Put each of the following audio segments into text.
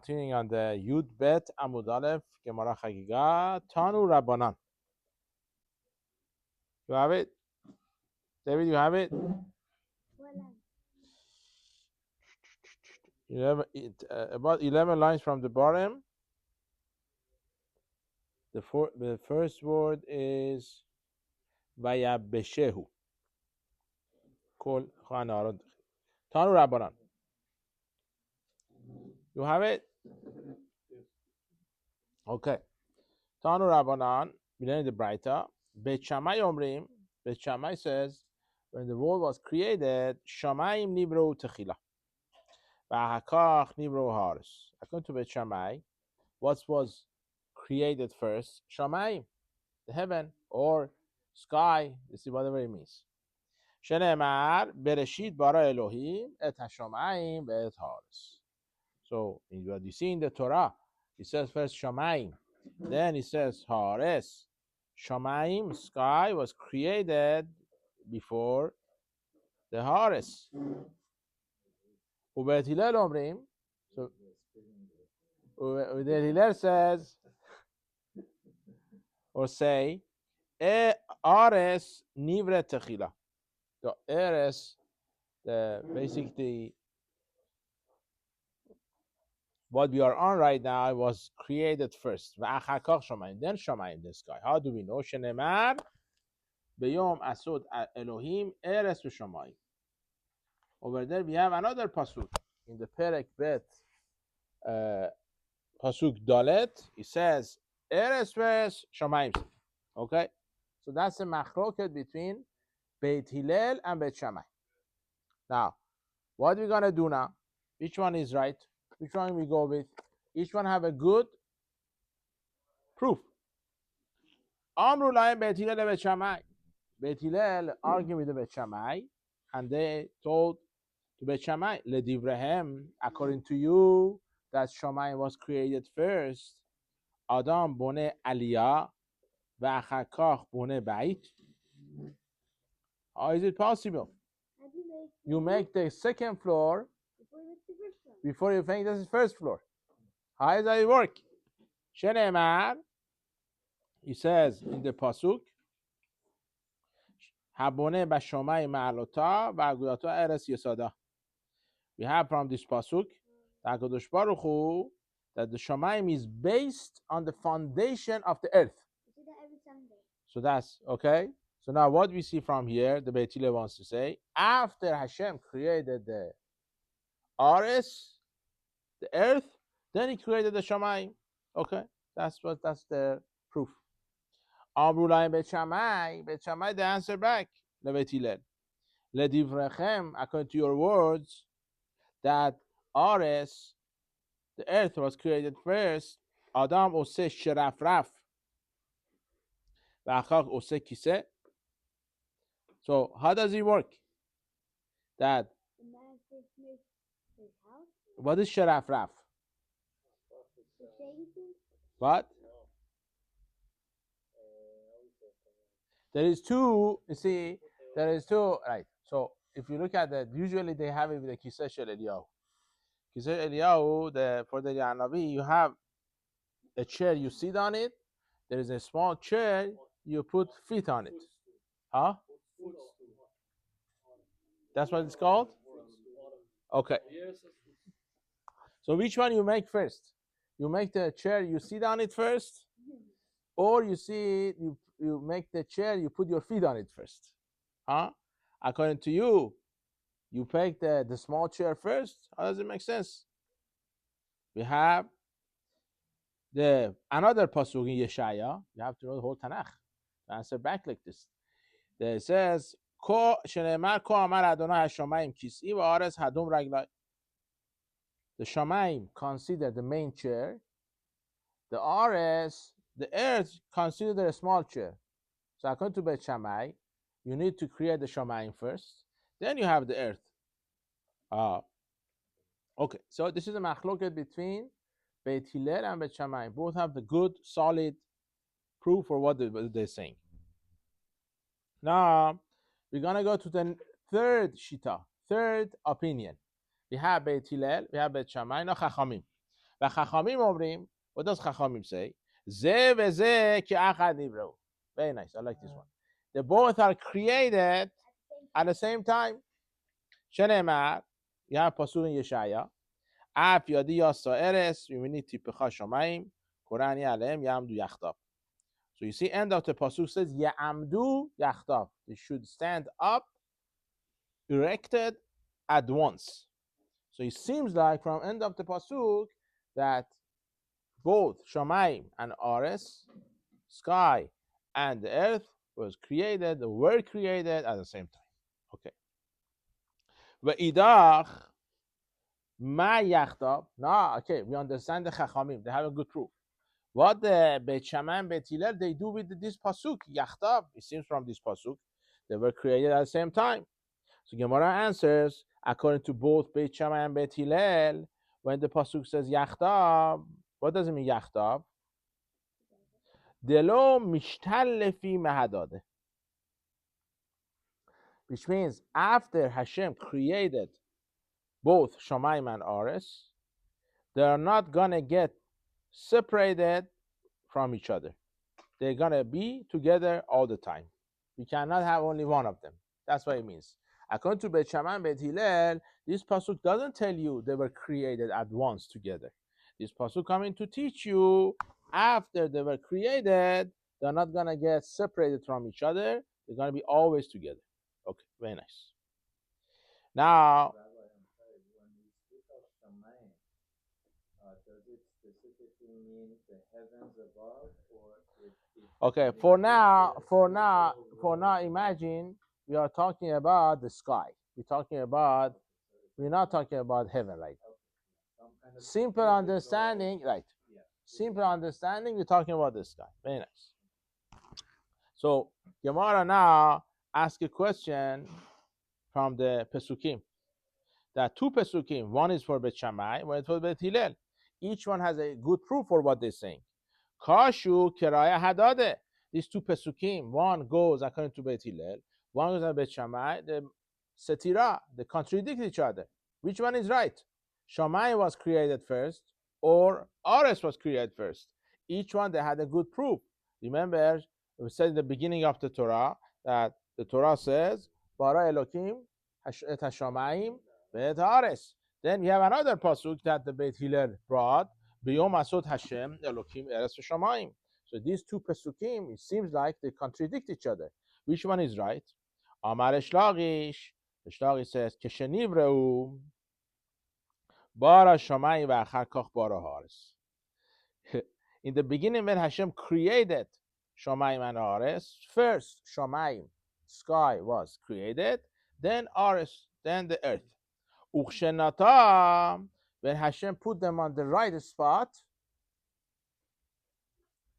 Continuing on the Yud Bet Amud Aleph Gemara Chagiga Tanu Rabbanan. You have it, David. You have it. 11, about 11 lines from the bottom. The first word is Vayabeshehu. Kol Chanarod. Tanu Rabbanan. You have it. Okay. Tanu Rabbanan. We learned the Braita. Beit Shammai Omrim. Beit Shammai says, when the world was created, Shamayim Nibro Techila. V'ahakach Nibro Haris. According to Beit Shammai, what was created first? Shamayim, the heaven or sky. This is whatever it means. Shenemar Bereshit bara Elohim et hashamayim ve'et haris. So in what you see in the Torah, it says first Shamayim, then it says Haris. Shamayim, sky, was created before the Haris. Ubeit Hillel Omrim. So Ubeit Hillel says or say Haris Nivre Techila. The Haris, basically what we are on right now, was created first. Then Shamayim, the sky. How do we know? Shenemar Beyom Asod Elohim Eres v'Shamayim. Over there we have another pasuk in the Perek Bet, pasuk Dalet. It says Eres v'Shamayim. Okay, so that's a machloket between Beit Hillel and Beit Shammai. Now, what are we gonna do now? Which one is right? Which one we go with? Each one have a good proof. Amru lahem Beit Hillel and Beit Shammai. Beit Hillel argued with the Beit Shammai, and they told to Beit Shammai, Ledivrehem, according to you, that Shammai was created first. Adam bone aliyah, v'achakach bone bait. How is it possible? You make the second floor before you make the first floor. How does that work? Shenemar, he says in the pasuk, Habone b'Shamayim ma'alota v'agudata eres yesada. We have from this pasuk that HaKadosh Baruch Hu, that the Shamayim is based on the foundation of the earth. So that's okay. So now what we see from here, the Beit Hillel wants to say, after Hashem created the Ares, the earth, then he created the Shamayim. Okay, that's the proof. Amru lahem Beit Shammai, they answer back, the Beit Hillel. Ledivrechem, according to your words, that Ares, the earth, was created first. Adam oseh sherafraf, v'achach oseh kiseh. So how does it work? That what is sherafraf? What? There is two. You see, there is two. Right. So if you look at that, usually they have it with the kiseh shel Eliyahu. Kiseh Eliyahu, for the Yanavi, you have a chair, you sit on it. There is a small chair, you put feet on it. Huh? That's what it's called? Okay. So which one you make first? You make the chair, you sit on it first, or you make the chair, you put your feet on it first. Huh? According to you, you take the small chair first. How does it make sense? We have another pasuk in Yeshaya. You have to know the whole Tanakh to answer back like this. It says, Ko shenemar ko amar Adonai hashamayim kis'i v'aretz hadum raglai. The Shamayim consider the main chair. The Ares, the earth, consider a small chair. So according to Beit Shammai, you need to create the Shamayim first. Then you have the earth. Okay, so this is a machloket between Beit Hillel and Beit Shammai. Both have the good, solid proof for what they're saying. Now, we're going to go to the third shita, third opinion. We have Beit Hillel, we have Beit Shammai, no Chachamim. و خخامیم אומרים, what does خخامیم say? זה וזה כאחד נבראו. Very nice, I like this one. They both are created at the same time. שנאמר, you have פסוק in ישעיה, אף ידי יاسا ארס, میبینید تیپخا شمایم, قرآنی علیهم یعمدو یخطاب. So you see end of the pasuk says یعمدو یخطاب. They should stand up, erected at once. So it seems like from end of the pasuk that both Shamayim and Ares, sky and the earth were created at the same time. Okay. Ve'idach ma yachtav. No, okay, we understand the Chachamim. They have a good proof. What the Beit Shammai and Beit Hillel they do with this pasuk yachtav? It seems from this pasuk they were created at the same time. So Gemara answers according to both Beit Shammai and Beit Hillel. When the pasuk says yachtav, what does it mean yachtav? Delo mishtal lefi mahadade, which means after Hashem created both Shamayim and Ares, they are not gonna get separated from each other. They're gonna be together all the time. You cannot have only one of them. That's what it means. According to Beit Shammai and Beit Hillel, this pasuk doesn't tell you they were created at once together. This pasuk coming to teach you after they were created, they're not gonna get separated from each other. They're gonna be always together. Okay, very nice. Now, when we speak of Shamayim, does it specifically mean the heavens above, or okay, for now, imagine we are talking about the sky. We're not talking about heaven, right? Simple understanding, right? Simple understanding, we're talking about the sky. Very nice. So, Gemara now ask a question from the Pesukim. There are two Pesukim. One is for Beit Shammai, one is for Beit Hillel. Each one has a good proof for what they're saying. Kashu Keraya Hadade. These two Pesukim, one goes according to Beit Hillel, one goes to Beit Shammai. The Setira, they contradict each other. Which one is right? Shammai was created first, or Ares was created first. Each one, they had a good proof. Remember, we said in the beginning of the Torah that the Torah says, Bara Elokim et HaShamayim ve'et Ares. Then we have another pasuk that the Beit Hillel brought, B'yom asot Hashem Elokim eretz v'shamayim. So these two pesukim, it seems like they contradict each other. Which one is right? Amar Shlagish. Shlagish says, Keshenivre'u bara shamayim v'achar koch bara haaretz. In the beginning, when Hashem created Shamayim and Ares, first Shamayim, sky was created, then Ares, then the earth. Ukshenata, when Hashem put them on the right spot,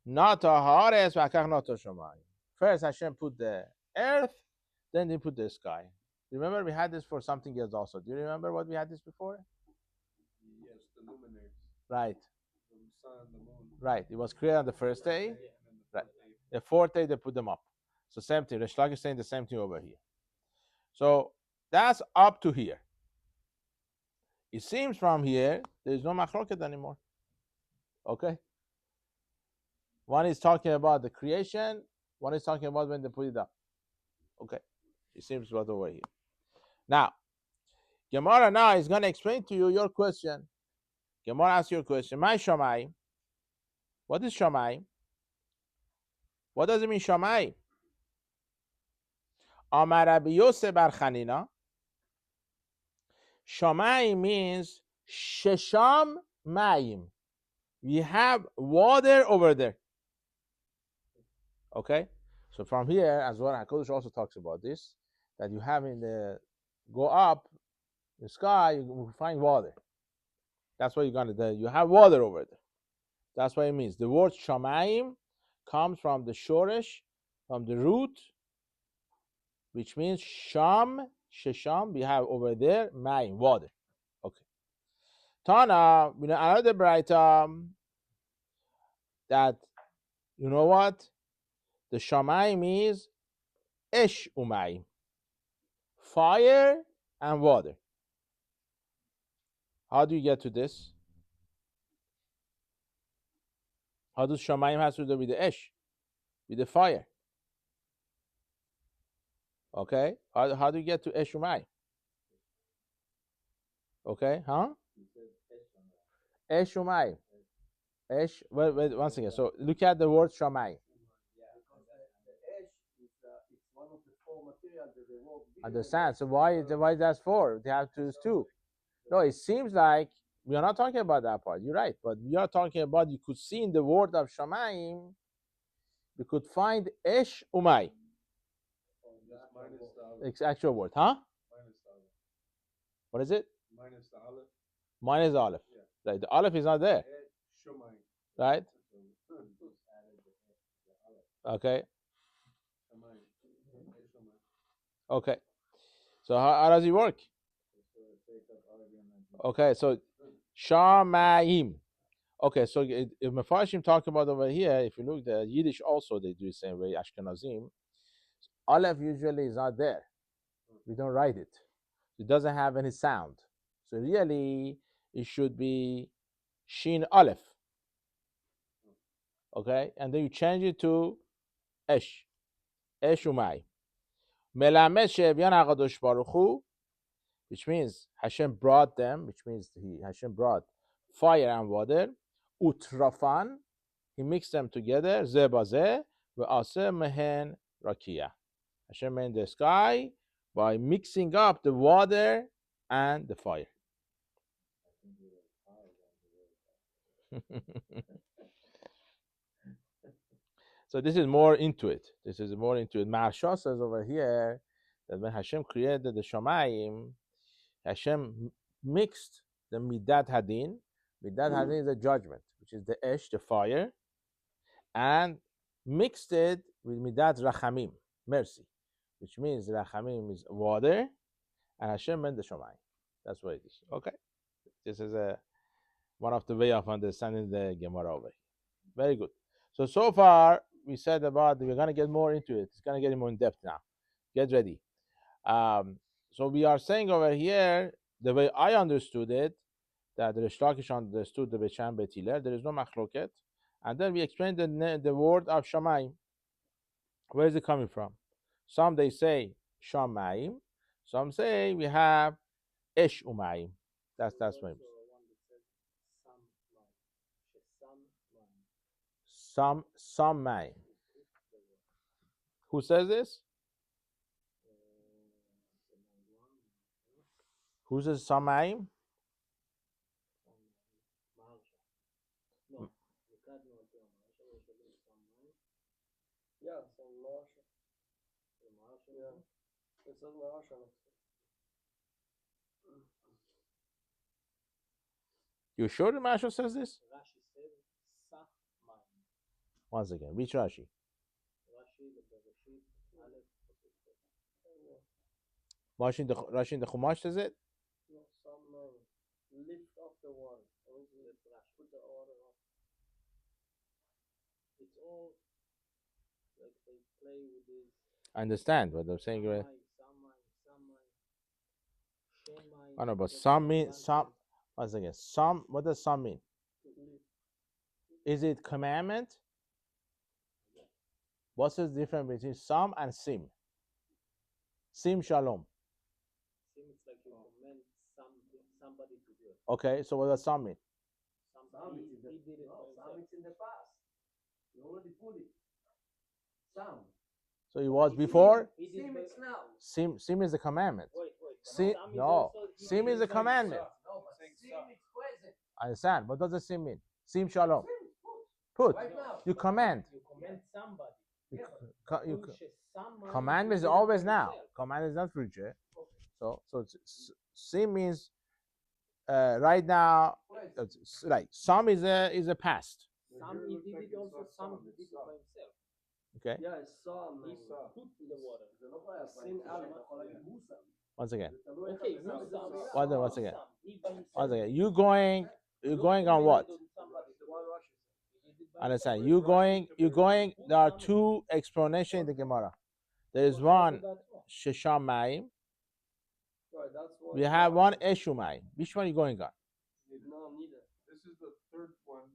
Nata Haaretz v'achar nata Shamayim. First Hashem put the earth, then they put the sky. Remember, we had this for something else also. Do you remember what we had this before? Yes, the luminaries. Right. The sun and the moon. Right. It was created on the first day. Yeah, Right. The fourth day they put them up. So same thing. Rish Lakish is saying the same thing over here. So that's up to here. It seems from here there is no machloket anymore. Okay. One is talking about the creation. One is talking about when they put it up. Okay. It seems what over here. Now, Gemara now is going to explain to you your question. Gemara asks your question. My Shammai. What is Shammai? What does it mean Shammai? Amar Rabbi Yosef bar Chanina. Shammai means Shesham Mayim. We have water over there. Okay? So from here, as well, HaKadosh also talks about this, that you have in the, go up, the sky, you will find water. That's what you're going to do. You have water over there. That's what it means. The word Shamayim comes from the shoresh, from the root, which means Sham, Shesham, we have over there, Mayim, water. Okay. Tana, we know another Braita that, you know what? The Shamayim is Esh Umayim, fire and water. How do you get to this? How does Shamayim has to do with the Esh, with the fire? Okay, how do you get to Esh Umayim? Okay, huh? Esh Umayim. Esh. Wait, once again. So look at the word Shamayim. Understand? So why is that 4? They have to use 2. No, it seems like we are not talking about that part. You're right, but we are talking about, you could see in the word of Shamayim, you could find Esh Umay. It's actual word, huh? What is it? Minus the aleph. Minus the aleph. Yeah. Right, the aleph is not there. Right? Okay. Okay. So how does it work? Okay, so Shamayim. Okay, so if Mefarshim talk about over here, if you look the Yiddish also, they do the same way, Ashkenazim. Aleph usually is not there. We don't write it. It doesn't have any sound. So really, it should be Shin Aleph. Okay, and then you change it to Esh. Esh Umay. Melamed She'evyan HaKadosh Baruch Hu, which means Hashem brought them, which means Hashem brought fire and water. Utrafan, he mixed them together. Ze bazeh ve'aseh mehen rakia. Hashem made the sky by mixing up the water and the fire. So this is more into it. Maharsha says over here that when Hashem created the Shamayim, Hashem mixed the Midat Hadin. Midat Hadin is a judgment, which is the Esh, the fire, and mixed it with Midat Rachamim, mercy, which means Rachamim is water, and Hashem made the Shamayim. That's what it is. Okay, this is one of the way of understanding the Gemara over here. Very good. So far we said about we're gonna get more into it. It's gonna get more in depth now. Get ready. So we are saying over here the way I understood it, that the Rish Lakish understood the Beit Shammai Beit Hillel. There is no machloket, and then we explained the word of Shamayim. Where is it coming from? Some they say Shamayim. Some say we have Esh Umayim. That's what. Some Mayim. Who says this? Who says some Mayim? You sure the Maharsha says this? Once again, which Rashi? Rashi in the Chumash says it? No, some lift off the water. Put the water off. It's all like they play with this. I understand what they're saying. I know, but some mean some. Once again, some. What does some mean? Is it commandment? What's the difference between some and sim? Sim shalom. Sim is like you command somebody to do it. Okay, so what does some mean? Some he did it for himself. Some it's in the past. You already put it. Some. So it was before. Sim it's now. Sim is the commandment. Wait. Sim is a commandment. No, but sim is present. I understand. What does the sim mean? Sim shalom. Put. Right now. You command. You command somebody. Commandment is always now. Command is not future. So sim means right now. Right. Some is a past. Some he did it also. Some he did it by himself. Okay. Yeah, some he put the water. Once again. Okay. Once again. You going on what? Understand? You going. There are two explanations in the Gemara. There is one Sheshamayim. We have one Eshumayim. Which one are you going on? No, neither. This is the third one.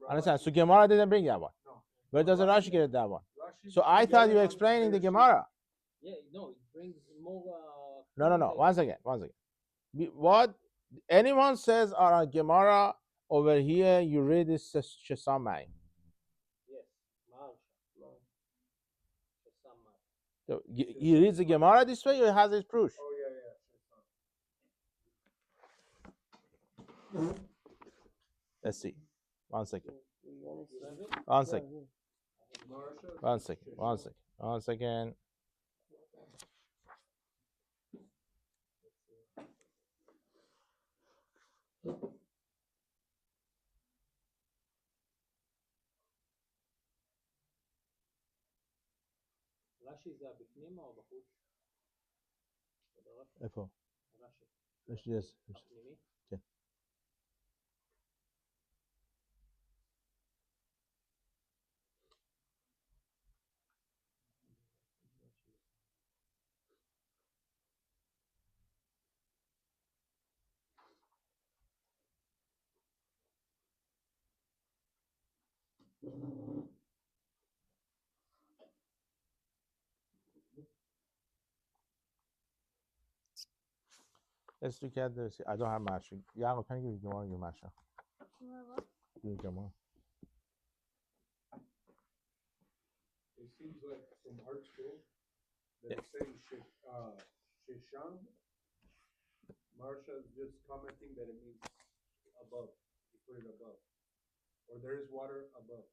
Understand? So Gemara didn't bring that one. No. Where does the Rashi get that one? Rashi So I thought you were together explaining the on Gemara. Yeah, no, it brings more. No. Once again. What anyone says on a Gemara over here, you read this Shesamai. Yes, Marsha. So he reads the Gemara this way, or he has his proof? Oh yeah. Let's see. One second. Marsha. One second. רש"י זה בפנים או בחוץ? איפה? רש"י. יש. הפנימי? כן. Let's look at this. I don't have Masha. Yago, can you give me Gemara? Your Masha. Give me Gemara. It seems like from art school that it's saying Shisham. Marsha is just commenting that it means above. You put it above. Or there is water above.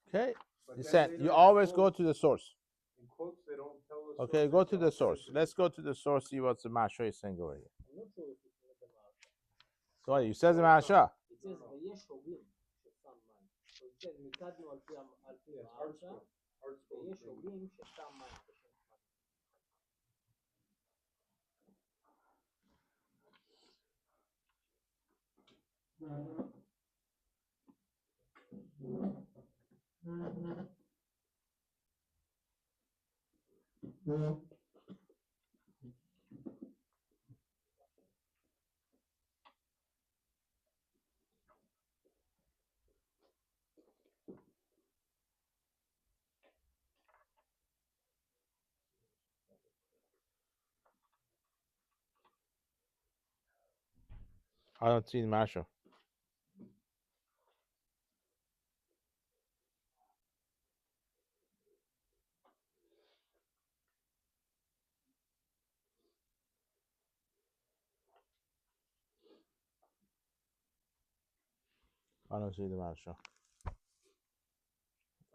Okay. But He then said later you in always go quotes- to the source. In quotes, they don't tell us. Okay, go to the source. Let's go to the source, see what the Masha is saying over here. I'm not sure if it's in the Marsha. So you says the Masha. It says ויש הוגים ששם מים. So it says מיקדנו על פי Yes, art המרשה, school. Art school. ויש הוגים ששם מים. I don't see the Masha. I don't see the Masha.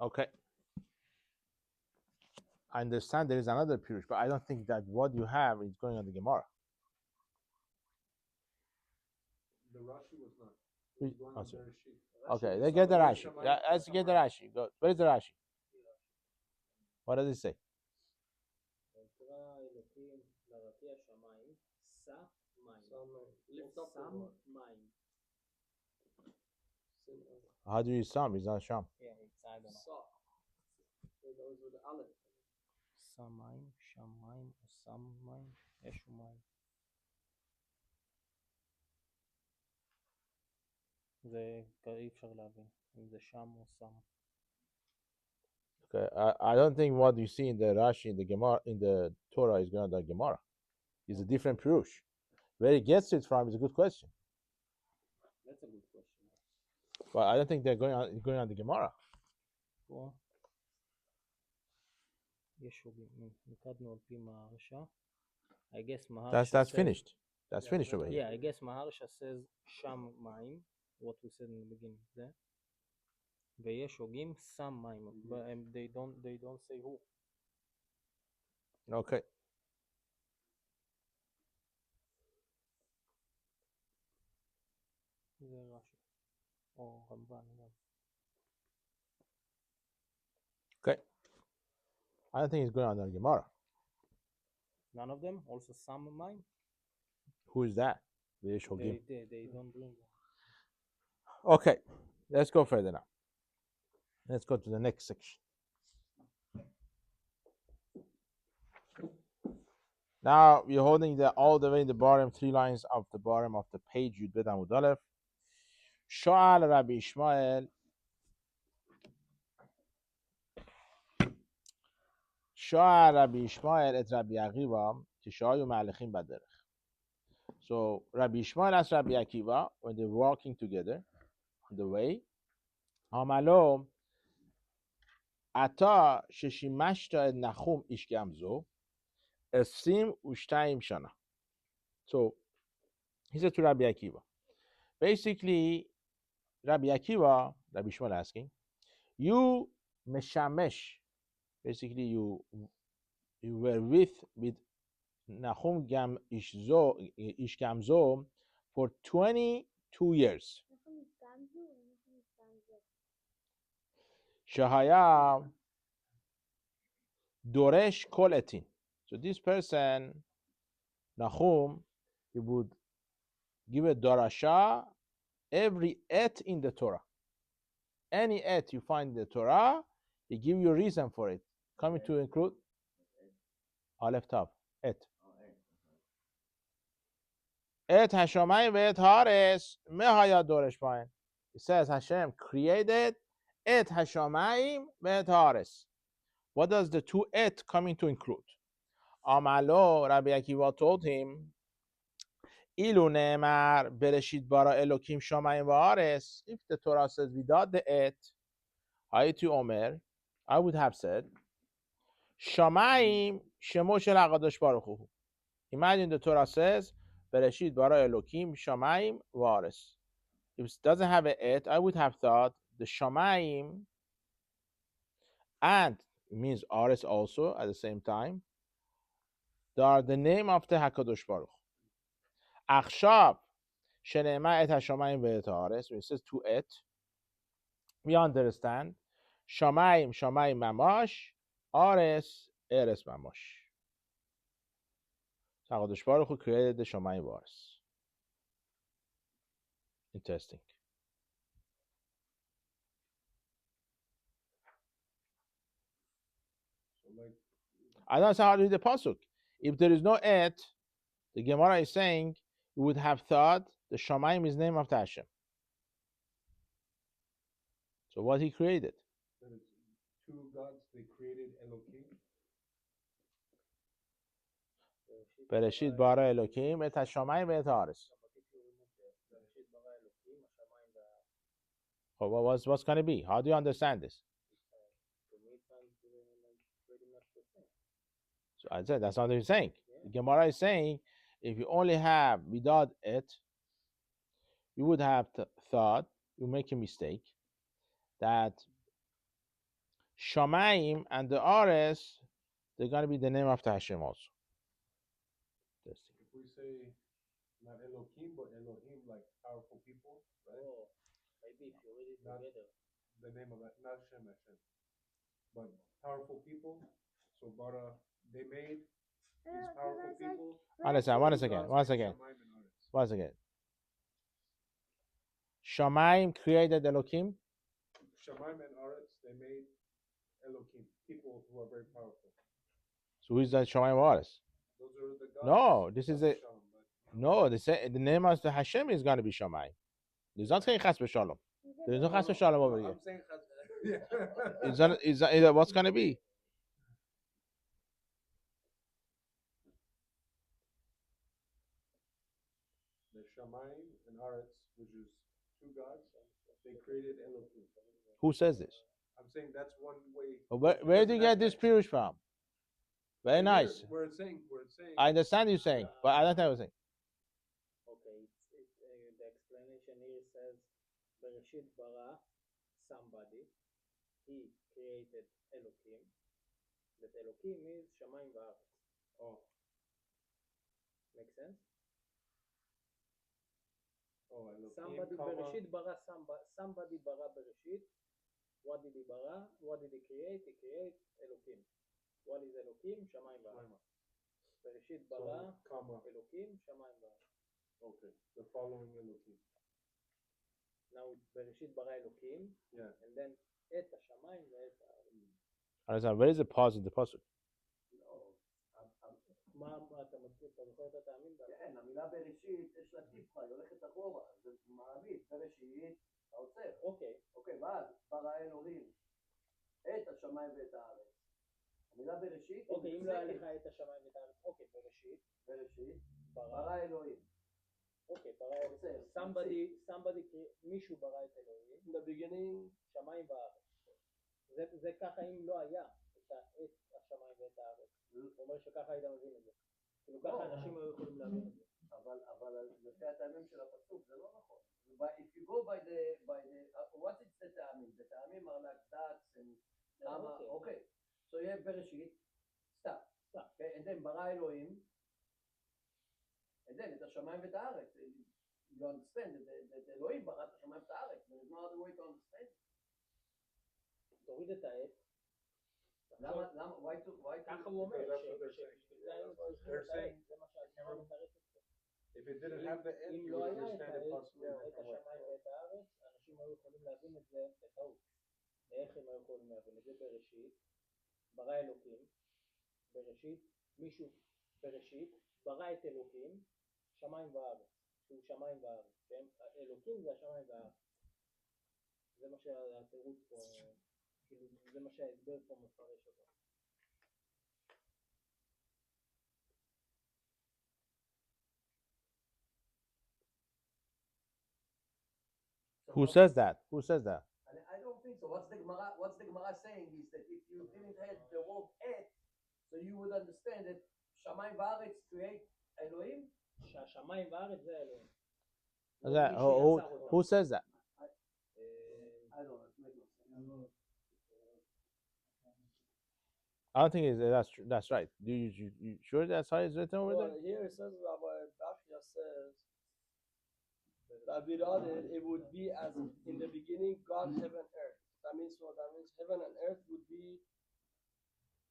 Okay. I understand there is another Pirush, but I don't think that what you have is going on the Gemara. The Rashi was not. It was going on sorry. their sheet. Okay, let's get the Rashi. Yeah, let's get the Rashi. Go. Where is the Rashi? What does it say? ויקרא אלוקים לרקיע שמיים, שא מים. Lift up the שם water. מים. How do you sum? It's not Sham. Yeah, it's I don't know. So those were the Aleph. שא מים, שם מים, או שם מים, אש ומים. זה אי אפשר להבין אם זה שם או שם. Okay, I don't think what you see in the Rashi in the Gemara in the Torah is going on the Gemara. It's a different Pirush. Where he gets it from is a good question. That's a good question. But I don't think they're going on the Gemara. פה יש הוגים, נקדנו על פי מהרשה. I guess Maharsha That's says, finished. That's finished over here. Yeah, I guess Maharsha says שם מים, what we said in the beginning. זה. ויש הוגים שם מים, but they don't say who. Okay. זה רש"י. או רמב"ן גם. Okay. I don't think it's going on the Gemara. None of them also some מים? Who is that? They don't bring them. Okay. Let's go further now. Let's go to the next section. Now we're holding that all the way in the bottom, 3 lines of the bottom of the page, Yud Bet Amud Aleph. Sha'al Rabbi Ishmael שואל רבי ישמעאל את רבי עקיבא כשהיו מהלכים בדרך. So Rabbi Yishmael asked Rabbi Akiva when they were walking together on the way, אמר אתה ששימשת את נחום איש גמזו 22 שנה. So he said to Rabbi Akiva, basically Rabbi Yishmael asking, you meshamesh, basically you were with Nahum ish Gamzo for 22 years. Shahaya Doresh Kol Etin. So this person, Nahum, he would give a dorasha every et in the Torah. Any et you find in the Torah, he give you a reason for it. Coming to include Aleph Tav, et. Et Hashemayim ve'et haaretz mehaya doresh bahem. It says Hashem created et Hashemayim ve'et haaretz. What does the two et coming to include? Amalo, Rabbi Akiva told him, Ilu ne'emar bereshit bara Elokim shamayim va'aretz. If the Torah says without the et, Hayiti Omer, I would have said, Shamayim shemo shel HaKadosh Baruch Hu. Imagine the Torah says, Bereshit bara Elokim shamayim va'aretz. If it doesn't have an et, I would have thought the shamayim and it means aretz also at the same time. They are the name of the HaKadosh Baruch. Achshav shene'emar et hashamayim ve'et haaretz. When it says to et, we understand shamayim mamash, aretz mamash. So HaKadosh Baruch Hu created the shamayim va'aretz. Interesting. I don't know how to read the pasuk. If there is no et, the Gemara is saying you would have thought the Shamayim is name of the Hashem. So what he created? Two gods, they created Elokim. Bereshit bara Elokim et Hashamayim ve'et haaretz. What's going to be? How do you understand this? So I said that's not what he's saying. The Gemara is saying if you only have without it, you would have thought, you make a mistake, that Shamayim and the Ares, they're going to be the name of the Hashem also. If we say not Elohim, but Elohim, like powerful people, right? Oh, maybe if you read it Not together. the name of it, not Hashem, but powerful people. So Bara, they made these powerful people. Once again. Shamayim created Elohim. Shamayim and Aretz, they made Elohim, people who are very powerful. So who is that Shamayim and Aretz? Those are the gods. No, this is no. They say the name of the Hashem is going to be Shamayim. There's not saying Chas v'Shalom. There's no Chas v'Shalom over here. I'm saying Is that what's going to be? The Shamayim and Aretz, which is two gods, they created Elohim. Who says this? I'm saying that's one way. Where do you get this pirush from? Very nice. Where it's saying. I understand you saying, but I don't know what you're saying. Okay, the explanation here says Bereshit bara somebody, he created Elohim. That Elohim is Shamayim v'Aretz. Oh. Make sense? Oh, Elohim, Somebody Bereshit bara somebody bara Bereshit. What did he bara? What did he create? He created Elohim. What is Elohim? Shamayim v'Aretz. Bereshit bara Elohim, Shamayim v'Aretz. Okay, the following Elohim. Now it's Bereshit bara Elohim. Yeah. And then et Hashamayim ve'et haaretz. Understand? Where is the pause in the pasuk? מה אתה מכיר? אתה זוכר את הטעמים? כן, המילה בראשית יש לה טיפה, היא הולכת אחורה, זה מעמיד, בראשית, אתה עוצר. אוקיי. אוקיי, ואז ברא אלוהים את השמיים ואת הארץ. המילה בראשית, אוקיי, אם לא היה לך את השמיים ואת הארץ, אוקיי, בראשית, ברא אלוהים. אוקיי, ברא somebody, מישהו ברא את אלוהים, in the beginning, שמיים וארץ. זה ככה אם לא היה את השמיים ואת הארץ. הוא אומר שככה היית מבין את זה. כאילו ככה אנשים היו יכולים להבין את זה. אבל לפי הטעמים של הפסוק זה לא נכון. If you go by the what is the טעמים? The טעמים are like that and okay. So you have בראשית, stop. And then ברא אלוהים, and then את השמיים ואת הארץ. You understand that אלוהים ברא את השמיים ואת הארץ. There is no other way to understand. תוריד את העץ. למה? ככה הוא אומר. If it didn't have the end, אם you לא would היה understand it possibly את different way. השמיים ואת הארץ, אנשים היו יכולים להבין את זה בטעות. איך הם היו יכולים להבין את זה? בראשית, ברא אלוקים, בראשית, מישהו בראשית, ברא את אלוקים, שמיים וארץ, שהוא שמיים וארץ. אלוקים זה השמיים וארץ. זה מה שהתירוץ פה, כאילו, זה מה שההסבר פה מפרש אותו. Who says that? Who says that? I don't think so. What's the Gemara saying is that if you didn't have the word et, so you would understand that שמיים וארץ create אלוהים? שהשמיים וארץ זה אלוהים. Who says that? I don't know. I don't think that's right. You sure that's how it's written over there? Here it says, Rabbi Bachya says, that without it would be as in the beginning, God, heaven, earth. That means what? That means heaven and earth would be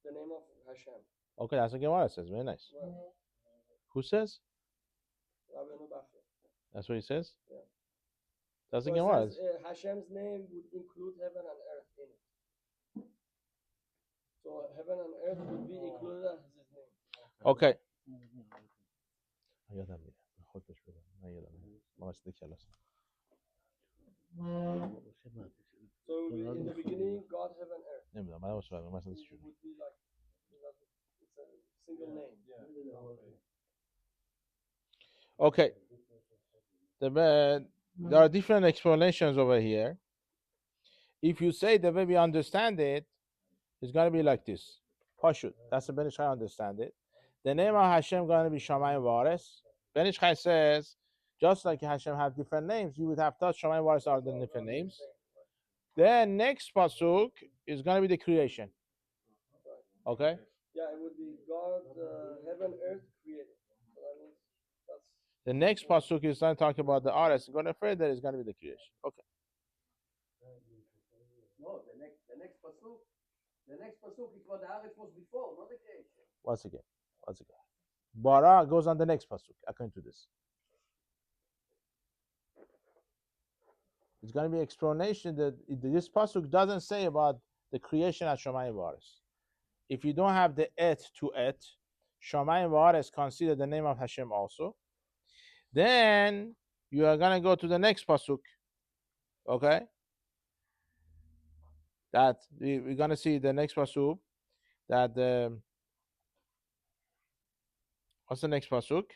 the name of Hashem. Okay, that's what Gemara says. Very nice. Right. Who says? Rabbi Bachya. That's what he says? Yeah. That's So the Gemara. Hashem's name would include heaven and earth in it. So heaven and earth would be included as his name. Okay. So it would be in the beginning, God, heaven, earth. It would be like, it's a single name. Okay. There are different explanations over here. If you say the way we understand it, it's going to be like this. Pashut. That's the Ben Ish Chai understand it. The name of Hashem going to be Shamayim Vares. Ben Ish Chai says, just like Hashem have different names, you would have thought Shamayim Vares are the different names. Then next pasuk is going to be the creation. Okay? Yeah, it would be God, heaven, earth created. So that means that's the next pasuk is going to talk about the Ares. Going further is going to be the creation. Okay. No, the next pasuk. The next pasuk is what the Aretz was before, not the creation. Once again. Bara goes on the next pasuk, according to this. It's going to be explanation that this pasuk doesn't say about the creation at Shamayim Vares. If you don't have the et to et, Shamayim Vares consider the name of Hashem also. Then you are going to go to the next pasuk. Okay? That we're going to see the next pasuk. That what's the next pasuk?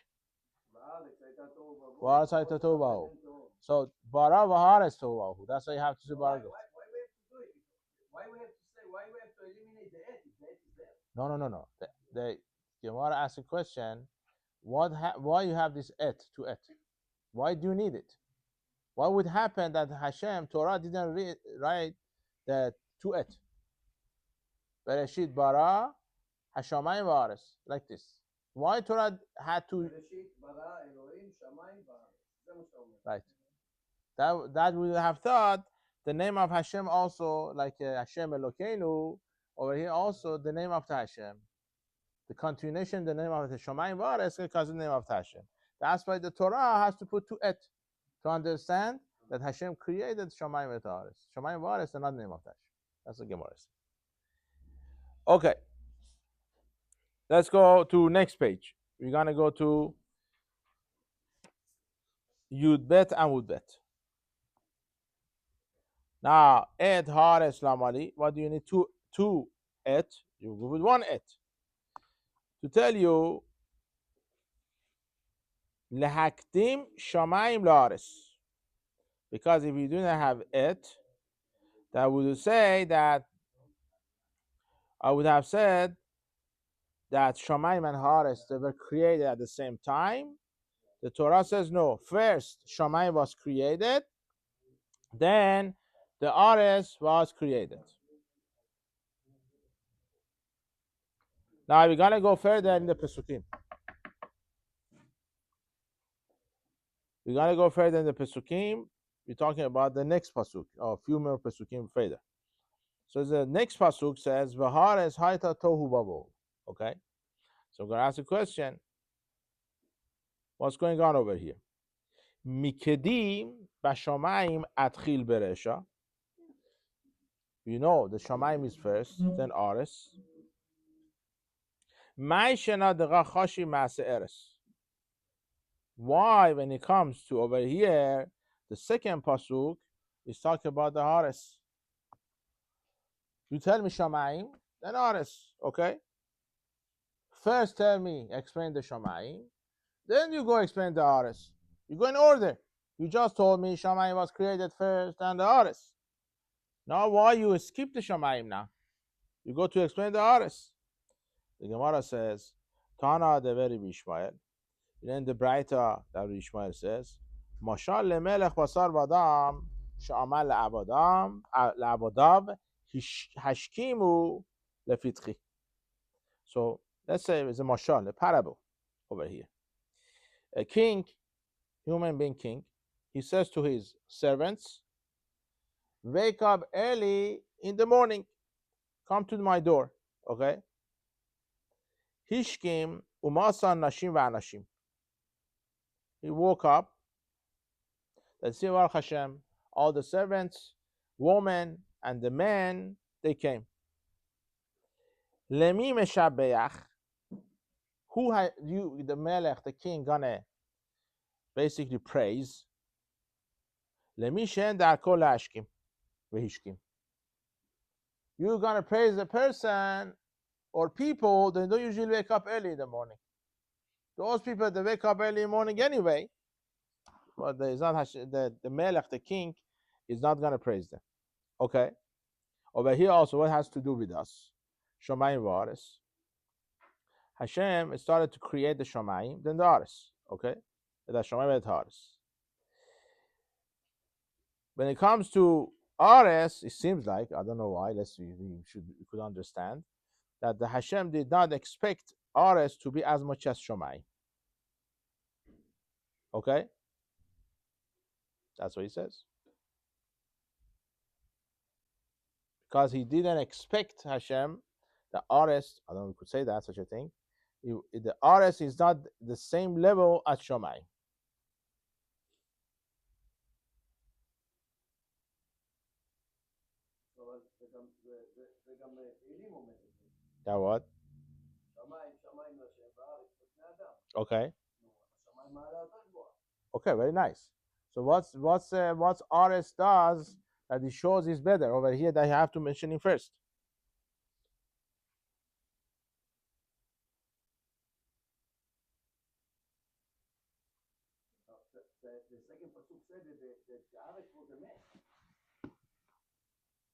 So bara v'haaretz tohu. That's why you have to say bara. Why we have to eliminate the et? The et is there. No. The Gemara asks a question. Why you have this et to et? Why do you need it? What would happen that Hashem Torah didn't write the to et? Bereshit bara hashamayim v'haaretz, like this. Why Torah had to? Right. That we have thought the name of Hashem also, like Hashem Elokeinu, over here also the name of the Hashem. The continuation, the name of the Shamayim V'Haaretz, because the name of the Hashem. That's why the Torah has to put to et to understand that Hashem created Shamayim V'Haaretz. Shamayim V'Haaretz is not the name of the Hashem. That's the Gemara. Okay. Let's go to next page. We're gonna go to Yud Bet Amud Bet. Now, et haaretz lamali. What do you need? Two et. You would want it to tell you lehakdim shamayim la'aretz. Because if you do not have it, that would say that I would have said that shamayim and haaretz, they were created at the same time. The Torah says no. First, shamayim was created, then the haaretz was created. Now we're gonna go further in the Pesukim. We're gonna go further in the Pesukim. We're talking about the next pasuk, or a few more Pesukim further. So the next pasuk says, "V'haaretz hayta tohu babo." Okay, so I'm gonna ask a question. What's going on over here? Mikedim b'shamayim atchil beresha. You know the shamayim is first, then ares. Mai shena dega chashi ma'ase eres. Why, when it comes to over here, the second pasuk is talking about the ares. You tell me shamayim, then ares. Okay. First, tell me, explain the shamayim. Then you go explain the ares. You go in order. You just told me shamayim was created first and the ares. Now, why you skip the shamayim now? You go to explain the ares. The Gemara says, Tana deveri bishmael. Then the Braita that Ishmael says, Mashal lemelech basar vadam she'amal le'avodav hashkimu lefitchi. So let's say it's a mashal, a parable over here. A king, human being king, he says to his servants, wake up early in the morning, come to my door, okay? Hishkim umasan nashim v'anashim. He woke up. Let's see, Baruch Hashem, all the servants, women, and the men, they came. Lemi meshabeach. Who you, the melech, the king, gonna basically praise? Lemi shen darko lashkim vehishkim. You're gonna praise the person or people that don't usually wake up early in the morning. Those people that wake up early in the morning anyway, but there is not the melech, the king, is not gonna praise them. Okay. Over here also, what has to do with us? Shomayim v'aretz. Hashem started to create the Shomayim, then the Aretz. Okay? The Shomayim and the Aretz. When it comes to Aretz, it seems like, I don't know why, we could understand, that the Hashem did not expect Aretz to be as much as Shomayim. Okay? That's what he says. Because he didn't expect Hashem, the Aretz, I don't know if we could say that, such a thing. The Aretz is not the same level as Shomayim. That what? Okay. Okay, very nice. So what's Aretz does that he shows is better over here that you have to mention it first? The second pasuk said that the Aretz was a mess.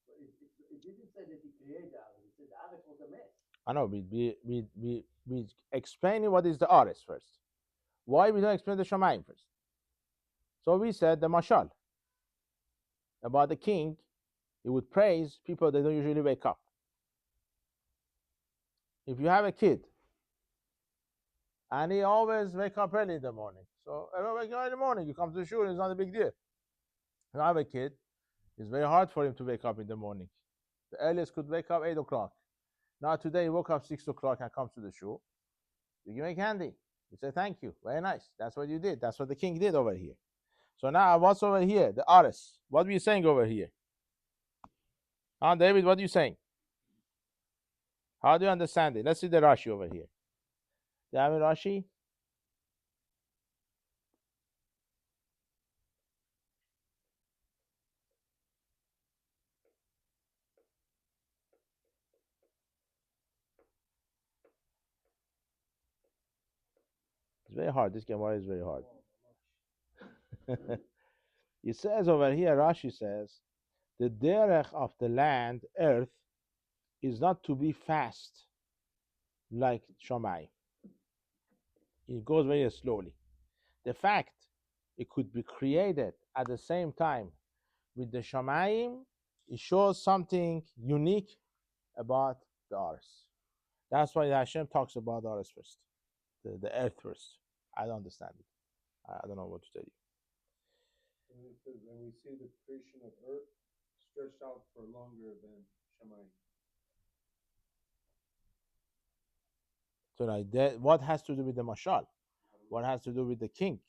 So it didn't say that he created the Aretz. It said the Aretz was a mess. I know. We explaining what is the Aretz first. Why we don't explain the Shamayim first? So we said the mashal about the king. He would praise people that don't usually wake up. If you have a kid and he always wake up early in the morning, so every wake up in the morning, you come to the shiur, it's not a big deal. If you have a kid, it's very hard for him to wake up in the morning. The earliest could wake up 8 o'clock. Now today he woke up 6 o'clock and comes to the shiur. You give him candy. You say thank you. Very nice. That's what you did. That's what the king did over here. So now what's over here? The Aretz. What are you saying over here? David, what are you saying? How do you understand it? Let's see the Rashi over here. Do you have a Rashi? It's very hard. This Gemara is very hard. It says over here, Rashi says, the derech of the land, earth, is not to be fast like Shamayim. It goes very slowly. The fact it could be created at the same time with the Shamayim, it shows something unique about the Aris. That's why Hashem talks about the Aris first, the earth first. I don't understand it. I don't know what to tell you. And we see the creation of earth stretched out for longer than Shamayim. So like that, what has to do with the mashal? What has to do with the king?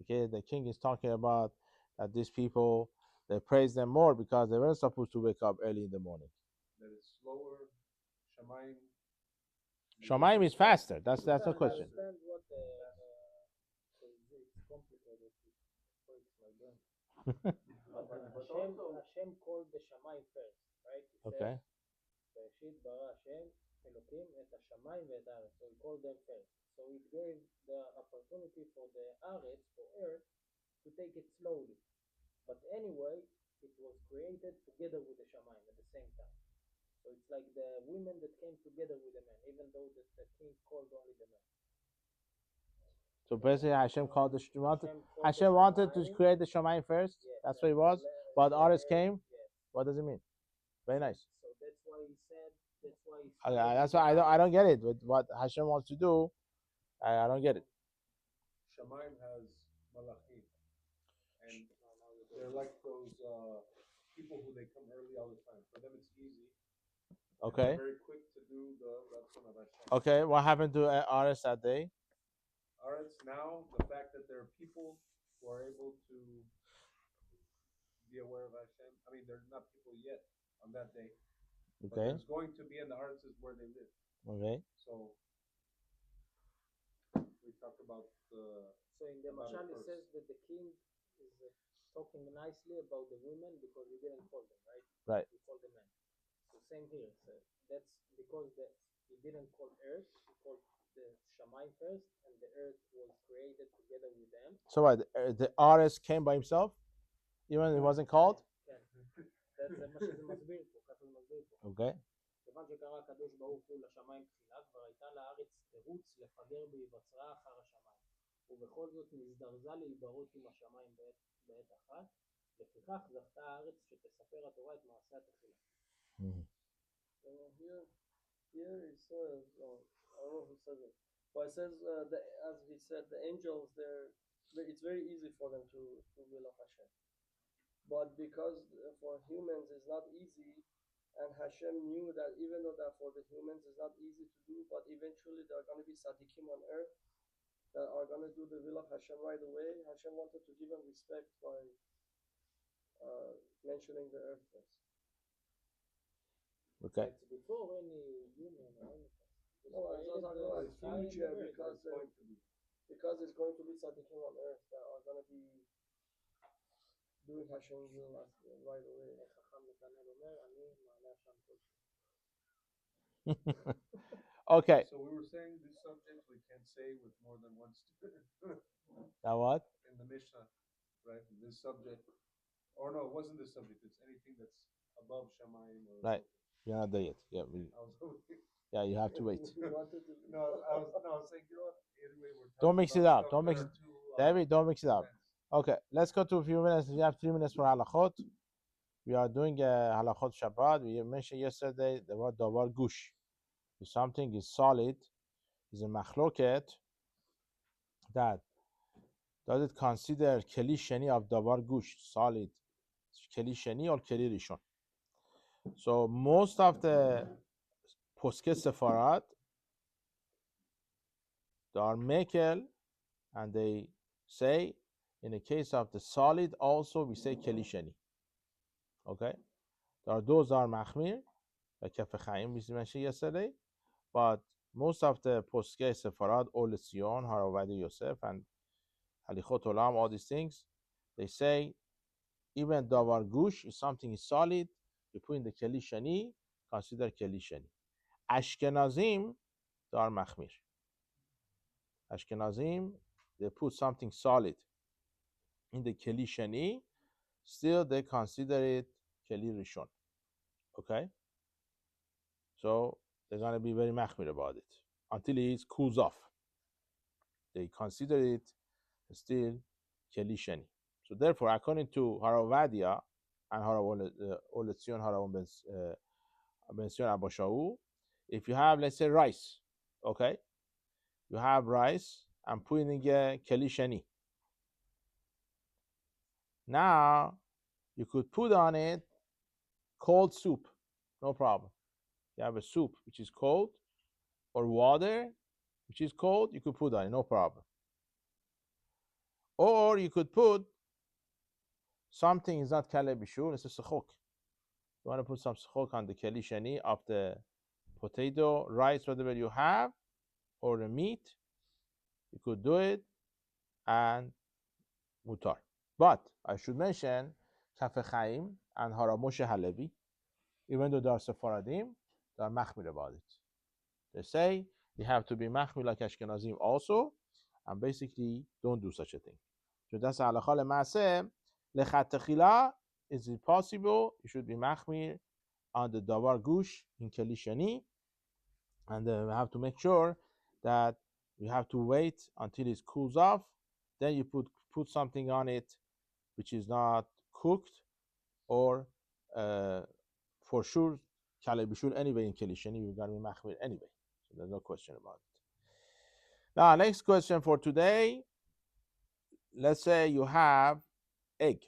Okay, the king is talking about that these people, they praise them more because they weren't supposed to wake up early in the morning. That it's slower. Shamayim. Shamayim is faster. That's the question. I understand what it's complicated. But Hashem called the Shamayim first, right? He Okay. said, בראשית ברא השם אלוקים את השמיים ואת הארץ. So he called them first. So it gave the opportunity for the Aretz, for earth, to take it slowly. But anyway, it was created together with the Shamayim at the same time. So it's like the women that came together with the men, even though the king called only the men. So basically, Hashem called Hashem wanted to create the Shamayim first. Yes, That's what it was. But Aretz came. Yes. What does it mean? Very nice. So that's why he said. That's why I don't get it. With what Hashem wants to do, I don't get it. Shamayim has malachim, and they're like those people who they come early all the time. For them, it's easy. Okay. They're very quick to do the Ratzon of Hashem. Okay. What happened to Aretz that day? Aretz now, the fact that there are people who are able to be aware of Hashem. I mean, they're not people yet on that day. But Okay. there's going to be, and the Aretz is where they live. Okay. So we talk about the. So in the Mashal it says that the king is talking nicely about the women because he didn't call them, right? Right. He called the men. So same here. So that's because he didn't call earth, he called the Shamayim first, and the earth was created together with them. So what? The Aretz came by himself, even it wasn't called. זה מה שזה מסביר פה, ככה זה מסביר פה. Okay. כיוון שקרא הקדוש ברוך הוא לשמיים תחילה, כבר הייתה לארץ תירוץ לפגר בהיווצרה אחר השמיים. ובכל זאת נזדרזה להיברות עם השמיים בעת אחת, לפיכך זכתה הארץ שתספר התורה את מעשה התחילה. Here it says, I don't know who says it, but it says, as he said, the angels, it's very easy for them to will of Hashem. But because for humans it's not easy, and Hashem knew that even though that for the humans it's not easy to do, but eventually there are going to be tzaddikim on earth that are going to do the will of Hashem right away. Hashem wanted to give them respect by mentioning the earth first. Okay. It's before any human or anything. No, I was talking about future because it's going to be tzaddikim on earth that are going to be doing Hashem's will right away. Okay. So we were saying this subject we can't say with more than one student. Now what? In the Mishnah, right? This subject, or no, it wasn't this subject. It's anything that's above Shamayim. Or Right. You're not there yet. Yeah. Yeah. You have to wait. I was saying, you know what? Anyway, Don't mix it up. Don't mix it. David, don't mix it up. Okay, let's go to a few minutes. We have 3 minutes for halachot. We are doing halachot Shabbat. We mentioned yesterday the word davar gush. If something is solid, is a machloket, that does it consider keli sheni of davar gush solid, keli sheni or keli rishon? So most of the poske sefarad, they are mekel, and they say, in the case of the solid, also we say keli sheni. Okay, those are machmir, like Kaf Chaim we mentioned yesterday, but most of the poskei sefarad, Ol Sion, Haravadi Yosef, and Halichot Olam, all these things, they say even davar gush is something is solid. You put in the keli sheni, consider keli sheni. Ashkenazim, they are machmir. Ashkenazim, they put something solid in the keli sheni, still they consider it keli rishon. Okay? So they're going to be very machmir about it until it cools off. They consider it still keli sheni. So therefore, according to Haravadia and Oletzion Harav Ben Sion Abba Shaul, if you have, let's say, rice, okay, you have rice and put in a keli sheni. Now you could put on it cold soup, no problem. You have a soup which is cold, or water which is cold, you could put on it, no problem. Or you could put something is not kale bishul, it's a sechok. You want to put some sechok on the keli sheni of the potato, rice, whatever you have, or the meat, you could do it, and mutar. But I should mention Kafe Chaim and Harav Moshe Halevi, even though they are Sephardim, they are machmir about it. They say you have to be machmir like Ashkenazim also, and basically don't do such a thing. So that's halakha lema'aseh. Lechat techila, is it possible? You should be machmir on the davar gush in keli sheni, and we have to make sure that you have to wait until it cools off. Then you put something on it which is not cooked, or for sure kale bishul anyway in keli sheni you're going to be machmir anyway. So there's no question about it. Now, next question for today. Let's say you have egg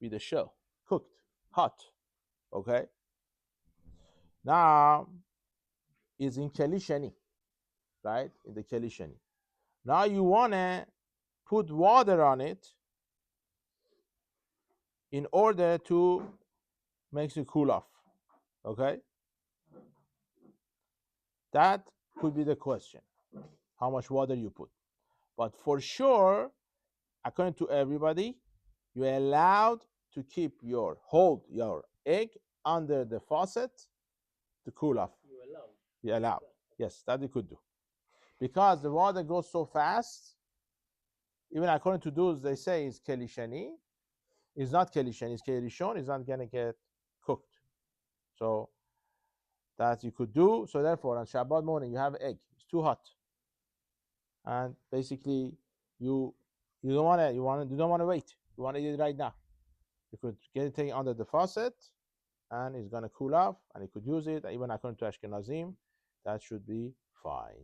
with a shell, cooked, hot. Okay. Now, it's in keli sheni, right? In the keli sheni. Now you wanna put water on it in order to make it cool off. Okay. That could be the question. How much water you put? But for sure, according to everybody, you're allowed to hold your egg under the faucet to cool off. You're allowed. Yes, that you could do. Because the water goes so fast, even according to those, they say it's keli sheni. It's not keli sheni, it's keli rishon. It's not going to get cooked. So that you could do. So therefore, on Shabbat morning, you have egg. It's too hot. And basically, you don't want to wait. You want to eat it right now. You could get it taken under the faucet, and it's going to cool off, and you could use it. Even according to Ashkenazim, that should be fine.